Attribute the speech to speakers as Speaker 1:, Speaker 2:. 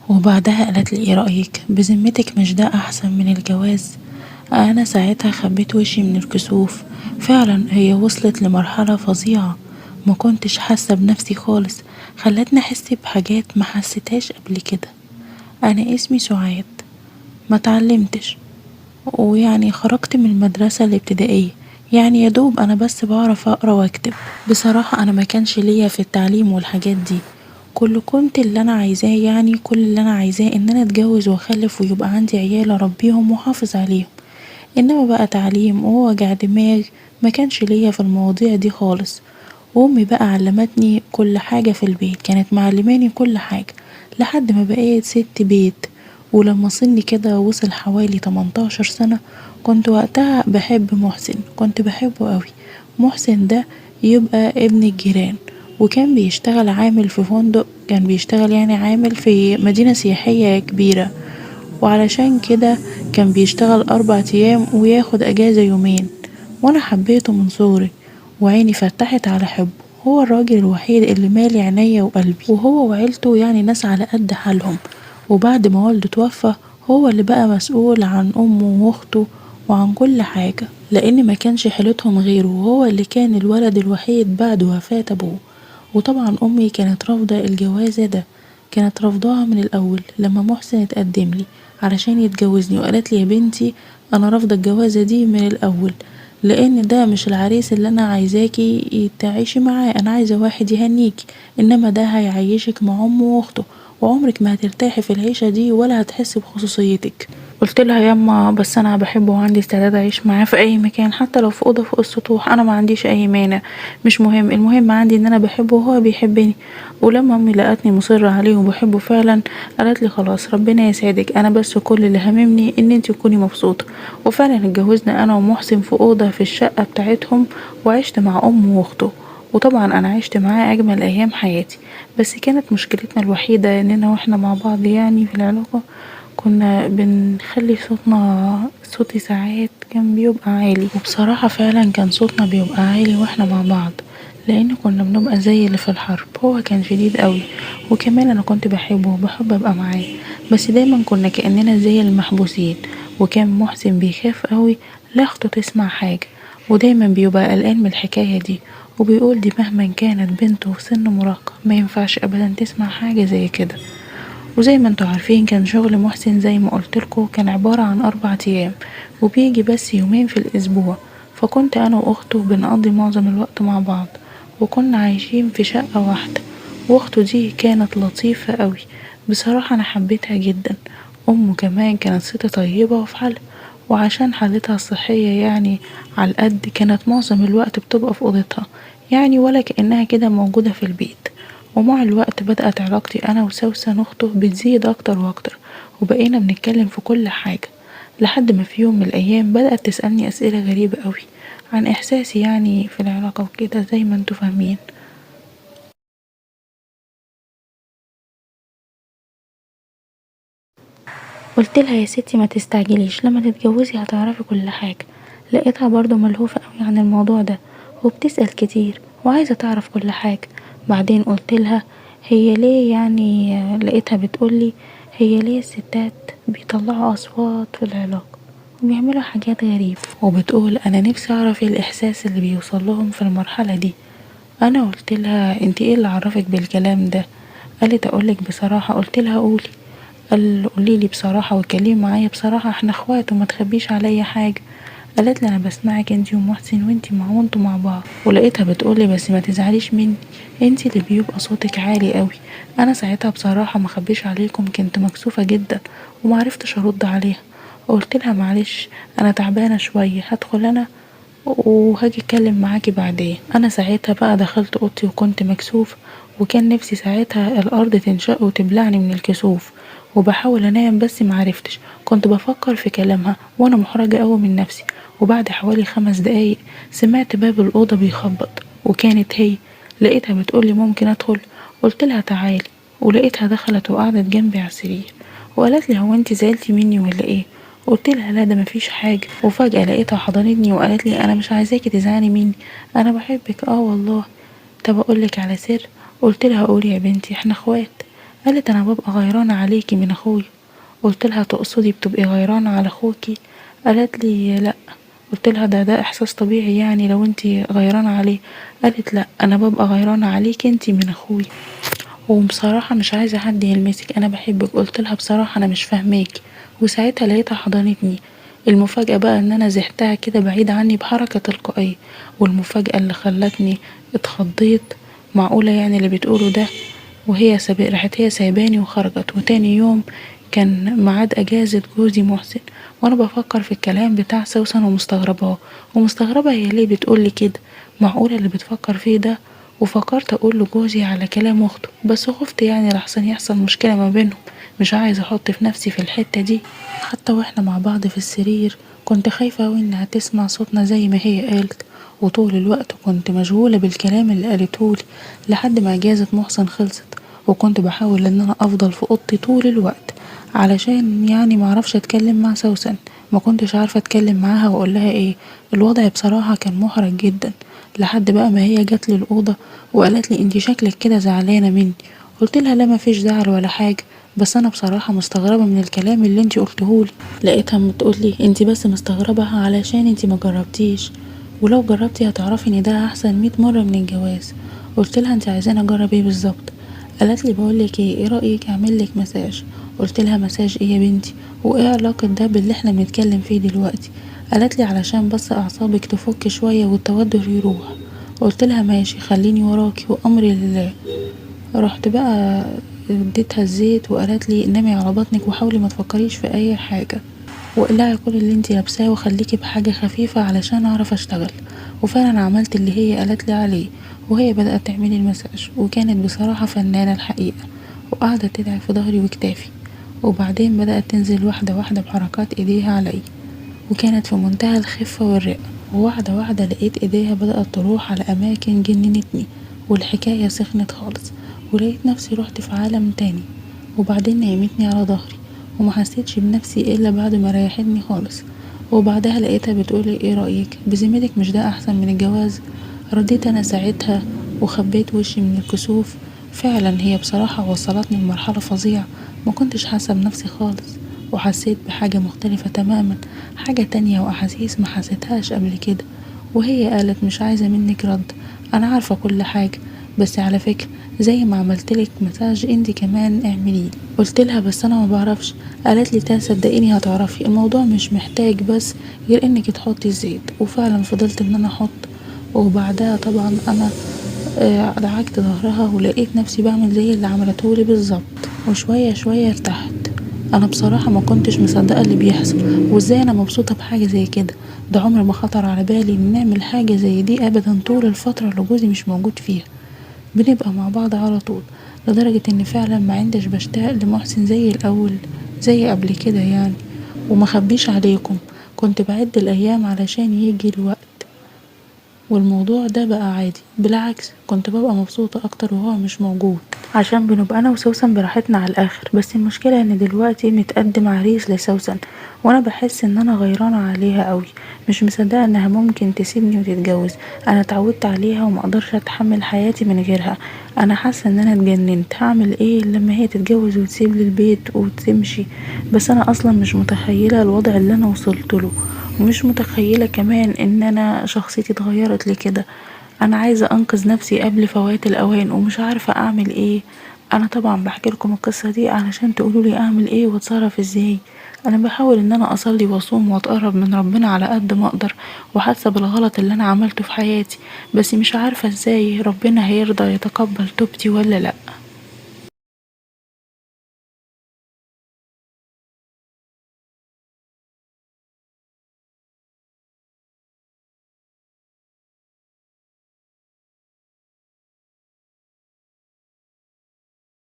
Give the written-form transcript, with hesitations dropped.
Speaker 1: وبعدها قالت لي ايه رأيك بذمتك، مش ده احسن من الجواز؟ انا ساعتها خبيت وشي من الكسوف. فعلا هي وصلت لمرحلة فظيعة، ما كنتش حاسة بنفسي خالص. خلتني احس بحاجات ما حسيتهاش قبل كده. انا اسمي سعاد، ما اتعلمتش، ويعني خرجت من المدرسة الابتدائية، يعني يا دوب انا بس بعرف اقرا واكتب. بصراحة انا ما كانش ليا في التعليم والحاجات دي. كنت اللي انا عايزاه، يعني كل اللي انا عايزاه ان انا اتجوز واخلف ويبقى عندي عيال اربيهم واحافظ عليهم. انما بقى تعليم ووجع دماغ، ما كانش ليا في المواضيع دي خالص. وامي بقى علمتني كل حاجة في البيت، كانت معلماني كل حاجة لحد ما بقيت ست بيت. ولما سني كده وصل حوالي 18 سنة، كنت وقتها بحب محسن، كنت بحبه قوي. محسن ده يبقى ابن الجيران، وكان بيشتغل عامل في فندق، كان بيشتغل يعني عامل في مدينة سياحية كبيرة. وعلشان كده كان بيشتغل 4 أيام وياخد أجازة يومين. وأنا حبيته من صغري، وعيني فتحت على حبه. هو الراجل الوحيد اللي مالي عينيا وقلبي، وهو وعيلته يعني ناس على قد حالهم. وبعد ما والده توفى، هو اللي بقى مسؤول عن أمه وأخته وعن كل حاجة، لأن ما كانش حيلتهم غيره، وهو اللي كان الولد الوحيد بعد وفاة أبوه. وطبعا أمي كانت رافضة الجوازة ده، كانت رافضاها من الأول لما محسن اتقدم لي علشان يتجوزني، وقالت لي يا بنتي أنا رافضة الجوازة دي من الأول، لأن ده مش العريس اللي أنا عايزاكي تعيشي معاه. أنا عايزة واحد يهنيكي، إنما ده هيعيشك مع أمه وأخته، وعمرك ما هترتاحي في العيشة دي ولا هتحسي بخصوصيتك. قلت لها ياما بس انا بحبه وعندي استعداد اعيش معاه في اي مكان، حتى لو في اوضه فوق السطوح، انا ما عنديش اي مانع. مش مهم، المهم عندي ان انا بحبه وهو بيحبني. ولما امي لقتني مصره عليه وبحبه فعلا، قالت لي خلاص ربنا يسعدك، انا بس كل اللي هاممني ان انتي تكوني مبسوطه. وفعلا اتجوزنا انا ومحسن في اوضه في الشقه بتاعتهم، وعشت مع امه واخته. وطبعا انا عشت معاه اجمل ايام حياتي. بس كانت مشكلتنا الوحيده اننا واحنا مع بعض يعني في العلاقه، كنا بنخلي صوتي ساعات كان بيبقى عالي. وبصراحة فعلا كان صوتنا بيبقى عالي واحنا مع بعض، لان كنا بنبقى زي اللي في الحرب. هو كان شديد قوي، وكمان انا كنت بحبه وبحب ابقى معاه، بس دايما كنا كأننا زي المحبوسين. وكان محسن بيخاف قوي لا اخته تسمع حاجة، ودايما بيبقى قلقان من الحكاية دي، وبيقول دي مهما كانت بنته في سن مراهقة ما ينفعش ابدا تسمع حاجة زي كده. وزي ما انتوا عارفين كان شغل محسن زي ما قلتلكوا كان عبارة عن 4 أيام، وبيجي بس يومين في الأسبوع. فكنت أنا وأخته بنقضي معظم الوقت مع بعض، وكنا عايشين في شقة واحدة. وأخته دي كانت لطيفة قوي، بصراحة أنا حبيتها جدا. أمه كمان كانت ست طيبة وفي حالها، وعشان حالتها الصحية يعني على القد، كانت معظم الوقت بتبقى في أوضتها، يعني ولا كأنها كده موجودة في البيت. ومع الوقت بدأت علاقتي أنا وسوسن أخته بتزيد أكتر وأكتر، وبقينا بنتكلم في كل حاجة، لحد ما في يوم من الأيام بدأت تسألني أسئلة غريبة قوي عن إحساسي يعني في العلاقة وكده زي ما انتوا فاهمين. قلت لها يا ستي ما تستعجليش، لما تتجوزي هتعرفي كل حاجة. لقيتها برضو ملهوفة قوي عن الموضوع ده، وبتسأل كتير وعايزة تعرف كل حاجة. بعدين قلت لها هي ليه يعني، لقيتها بتقولي هي ليه الستات بيطلعوا أصوات في العلاقة وبيعملوا حاجات غريبة، وبتقول أنا نفسي أعرف ايه الإحساس اللي بيوصل لهم في المرحلة دي. أنا قلت لها انتي ايه اللي عرفك بالكلام ده؟ قالت أقولك بصراحة. قلت لها قولي. قوليلي بصراحة واتكلمي معايا بصراحة، احنا اخوات وما تخبيش عليا حاجة. قالت لي انا بسمعك انتي ومحسن وانتوا مع بعض. ولقيتها بتقولي بس ما تزعليش مني، انتي اللي بيبقى صوتك عالي قوي. انا ساعتها بصراحة ما خبيش عليكم كنت مكسوفة جدا ومعرفتش ارد عليها. قلت لها معلش انا تعبانة شوية، هدخل انا وهاجي اتكلم معاكي بعدين. انا ساعتها بقى دخلت اوضتي وكنت مكسوف، وكان نفسي ساعتها الارض تنشق وتبلعني من الكسوف. وبحاول انام بس معرفتش، كنت بفكر في كلامها وانا محرجة قوي من نفسي. وبعد حوالي 5 دقايق سمعت باب الاوضة بيخبط، وكانت هي. لقيتها بتقولي ممكن ادخل؟ قلت لها تعالي. ولقيتها دخلت وقعدت جنبي على السرير، وقالت لي هو انت زعلتي مني ولا ايه؟ قلت لها لا ده مفيش حاجة. وفجأة لقيتها حضنتني وقالت لي انا مش عايزاكي تزعلي مني، انا بحبك اه والله. طب اقولك على سر؟ قلت لها قولي يا بنتي احنا اخوات. قالت انا ببقى غيرانة عليكي من اخويا. قلتلها تقصدي بتبقي غيرانة على اخوكي؟ قالت لي لا. قلتلها ده احساس طبيعي يعني لو انتي غيرانة عليه. قالت لا، انا ببقى غيرانة عليكي انتي من اخويا، وبصراحة مش عايزة حد يلمسك، انا بحبك. قلتلها بصراحة انا مش فاهماكي، وساعتها لقيتها حضنتني. المفاجأة بقى ان انا زحتها كده بعيد عني بحركة تلقائية، والمفاجأة اللي خلتني اتخضيت، معقولة يعني اللي بتقوله ده؟ راحت هي سايباني وخرجت. وتاني يوم كان ميعاد اجازة جوزي محسن، وانا بفكر في الكلام بتاع سوسن ومستغرباه، ومستغربة هي ليه بتقولي كده، معقولة اللي بتفكر فيه ده؟ وفكرت اقول لجوزي على كلام اخته، بس خفت يعني لحسن يحصل مشكلة ما بينهم، مش عايزة احط في نفسي في الحتة دي. حتى واحنا مع بعض في السرير كنت خايفة اوي انها تسمع صوتنا زي ما هي قالت، وطول الوقت كنت مشغولة بالكلام اللي قالتهولي لحد ما اجازة محسن خلصت. وكنت بحاول ان انا افضل في اوضتي طول الوقت علشان يعني معرفش اتكلم مع سوسن، ما كنتش عارفة اتكلم معاها واقول لها ايه. الوضع بصراحة كان محرج جدا، لحد بقى ما هي جت لي الأوضة وقالت لي انتي شكلك كده زعلانة مني. قلت لها لا، مفيش زعل ولا حاجة، بس انا بصراحة مستغربة من الكلام اللي انتي قلتهولي. لقيتها بتقولي انتي بس مستغربة علشان انتي ما جربتيش، ولو جربتي هتعرفي ان ده احسن 100 مرة من الجواز. قلت لها انتي عايزاني اجرب ايه بالظبط؟ قالت لي بقولك ايه رأيك اعملك مساج؟ قلت لها مساج ايه يا بنتي؟ وايه علاقة ده باللي احنا بنتكلم فيه دلوقتي؟ قالت لي علشان بس اعصابك تفك شوية والتوتر يروح. قلت لها ماشي، خليني وراكي وامري لله. رحت بقى اديتها الزيت وقالت لي نامي على بطنك وحاولي ما تفكريش في اي حاجة، واقلعي كل اللي انتي لابساه وخليكي بحاجة خفيفة علشان اعرف اشتغل. وفعلا عملت اللي هي قالت لي عليه، وهي بدأت تعملي المساج، وكانت بصراحة فنانة الحقيقة، وقعدت تدعي في ظهري وكتافي، وبعدين بدأت تنزل واحدة واحدة بحركات ايديها علي، وكانت في منتهى الخفة والرقة. وواحدة واحدة لقيت ايديها بدأت تروح على اماكن جننتني، والحكاية سخنت خالص، ولقيت نفسي رحت في عالم تاني. وبعدين نيمتني على ظهري، وما حسيتش بنفسي الا بعد ما ريحتني خالص. وبعدها لقيتها بتقولي ايه رأيك بذمتك مش ده احسن من الجواز؟ رديت انا ساعتها وخبيت وشي من الكسوف. فعلا هي بصراحة وصلتني لمرحلة فظيعة، ما كنتش حاسة بنفسي خالص، وحسيت بحاجة مختلفة تماما، حاجة تانية وأحاسيس ما حسيتهاش قبل كده. وهي قالت مش عايزة منك رد، أنا عارفة كل حاجة، بس على فكرة زي ما عملتلك مساج انتي كمان اعمليه. قلتلها بس انا ما بعرفش. قالت لي صدقيني هتعرفي، الموضوع مش محتاج بس غير انك تحطي الزيت. وفعلا فضلت ان انا احط، وبعدها طبعا انا دعكت ظهرها ولقيت نفسي بعمل زي اللي عملتهولي بالظبط، وشوية شوية ارتحت. انا بصراحة ما كنتش مصدقة اللي بيحصل، وازاي انا مبسوطة بحاجة زي كده. ده عمر ما خطر على بالي ان نعمل حاجة زي دي ابدا طول الفترة اللي جوزي مش موجود فيها، بنبقى مع بعض على طول، لدرجة ان فعلا ما عندش بشتاق لمحسن زي الاول، زي قبل كده يعني. وما خبيش عليكم، كنت بعد الايام علشان يجي الوقت، والموضوع ده بقى عادي، بالعكس كنت ببقى مبسوطة اكتر وهو مش موجود، عشان بنبقى انا وسوسن براحتنا على الاخر. بس المشكلة ان دلوقتي متقدم عريس لسوسن، وانا بحس ان انا غيرانة عليها قوي، مش مصدقة انها ممكن تسيبني وتتجوز. انا اتعودت عليها وما اقدرش اتحمل حياتي من غيرها. انا حاسة ان انا اتجننت، هعمل ايه لما هي تتجوز وتسيب لي البيت وتمشي؟ بس انا اصلا مش متخيلة الوضع اللي انا وصلت له، ومش متخيلة كمان ان انا شخصيتي اتغيرت لكده. انا عايزة انقذ نفسي قبل فوات الاوان ومش عارفة اعمل ايه. انا طبعا بحكي لكم القصة دي علشان تقولوا لي اعمل ايه واتصرف ازاي. انا بحاول ان انا اصلي واصوم واتقرب من ربنا على قد ما اقدر، وحاسة بالغلط اللي انا عملته في حياتي، بس مش عارفة ازاي ربنا هيرضى يتقبل توبتي ولا لا.